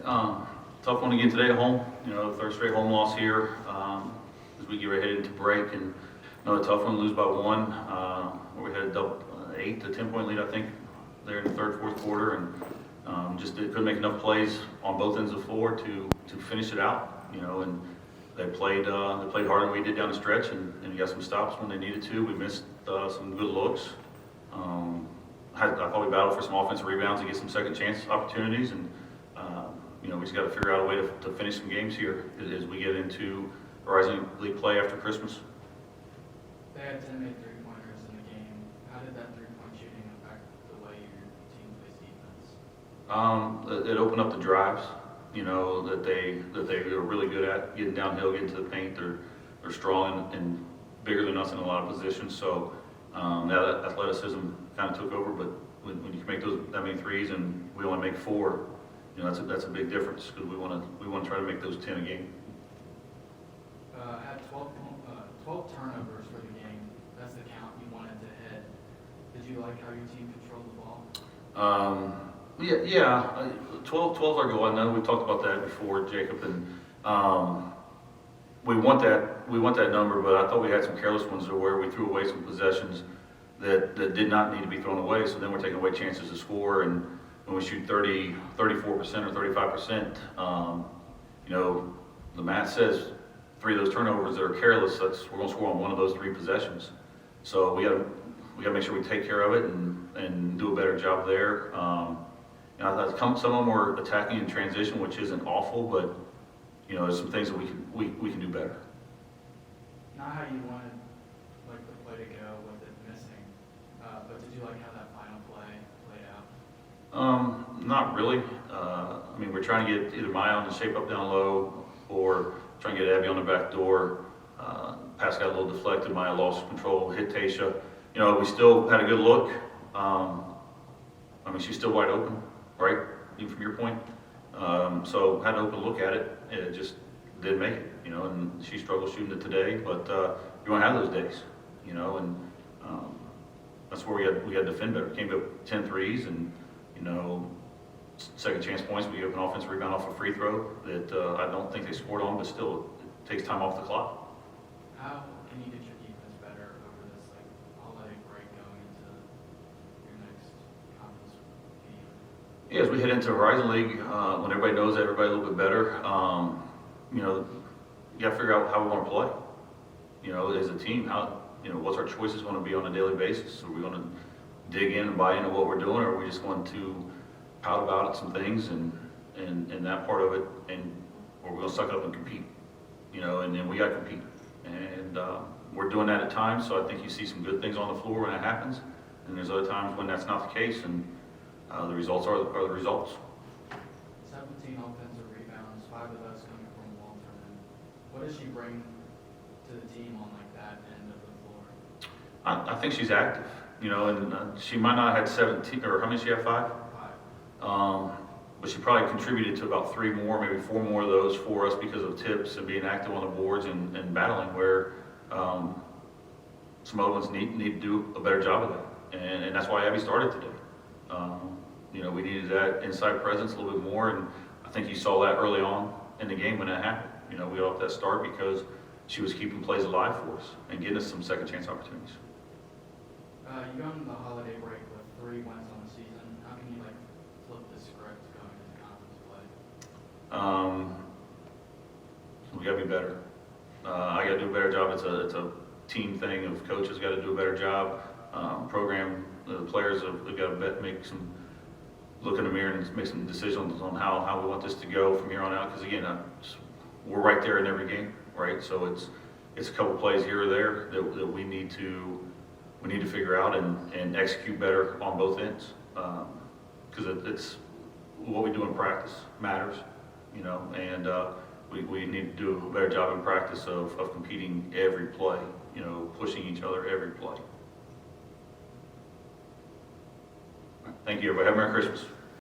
Tough one again today at home. Third straight home loss here as we get ready into break, and another tough one, lose by one. Where we had a double 8 to 10 point lead, I think, there in the third, fourth quarter, and just couldn't make enough plays on both ends of the floor to finish it out. And they played harder than we did down the stretch, and we got some stops when they needed to. We missed some good looks. I thought we battled for some offensive rebounds to get some second chance opportunities, and we just got to figure out a way to finish some games here as we get into Horizon League play after Christmas. They had 10 made three-pointers in the game. How did that three-point shooting affect the way your team plays defense? It opened up the drives, that they were really good at getting downhill, getting to the paint. They're strong and bigger than us in a lot of positions. So that athleticism kind of took over. But when you can make that many threes and we only make 4, that's a big difference because we want to try to make those 10 a game. Had 12 turnovers for the game. That's the count you wanted to hit. Did you like how your team controlled the ball? Yeah. 12 is our goal. I know we talked about that before, Jacob, and we want that number. But I thought we had some careless ones where we threw away some possessions that did not need to be thrown away. So then we're taking away chances to score, and when we shoot 34% or 35%, the math says 3 of those turnovers that are careless, we're going to score on one of those 3 possessions. So we got to make sure we take care of it and do a better job there. Some of them were attacking in transition, which isn't awful, but there's some things that we can do better. Not how you wanted the play to go with it missing, but did you like how that final play played out? Not really. We're trying to get either Maya on the shape up down low or trying to get Abby on the back door. Pass got a little deflected. Maya lost control, hit Tasha. We still had a good look. She's still wide open, right? Even from your point. So had an open look at it. It just didn't make it, and she struggled shooting it today. But you want to have those days, and that's where we had to defend better. Came up 10 threes and, second chance points. We gave an offensive rebound off a free throw that I don't think they scored on, but still it takes time off the clock. How can you get your defense better over this holiday break going into your next conference game? Yeah, as we head into Horizon League, when everybody knows everybody a little bit better, you got to figure out how we want to play. As a team, what's our choices going to be on a daily basis? Are we going to dig in and buy into what we're doing, or are we just going to pout about some things and that part of it, or we're going to suck it up and compete? And then we got to compete. And we're doing that at times, so I think you see some good things on the floor when that happens, and there's other times when that's not the case, and the results are the results. 17 offensive rebounds, 5 of those coming from Walter. What does she bring to the team on that end of the floor? I think she's active, and she might not have had 17, or how many she have, 5? 5. But she probably contributed to about 3 more, maybe 4 more of those for us because of tips and being active on the boards and battling, where some other ones need to do a better job of that. And that's why Abby started today. We needed that inside presence a little bit more, and I think you saw that early on in the game when that happened. We got off that start because she was keeping plays alive for us and getting us some second chance opportunities. You go into the holiday break with 3 wins on the season. How can you flip the script going into conference play? We got to be better. I got to do a better job. It's a team thing of coaches got to do a better job. Program, the players have got to look in the mirror and make some decisions on how we want this to go from here on out. Because again, we're right there in every game, right? So it's a couple plays here or there that we need to figure out and execute better on both ends. Because it's what we do in practice matters, and we need to do a better job in practice of competing every play, pushing each other every play. Thank you, everybody. Have a Merry Christmas.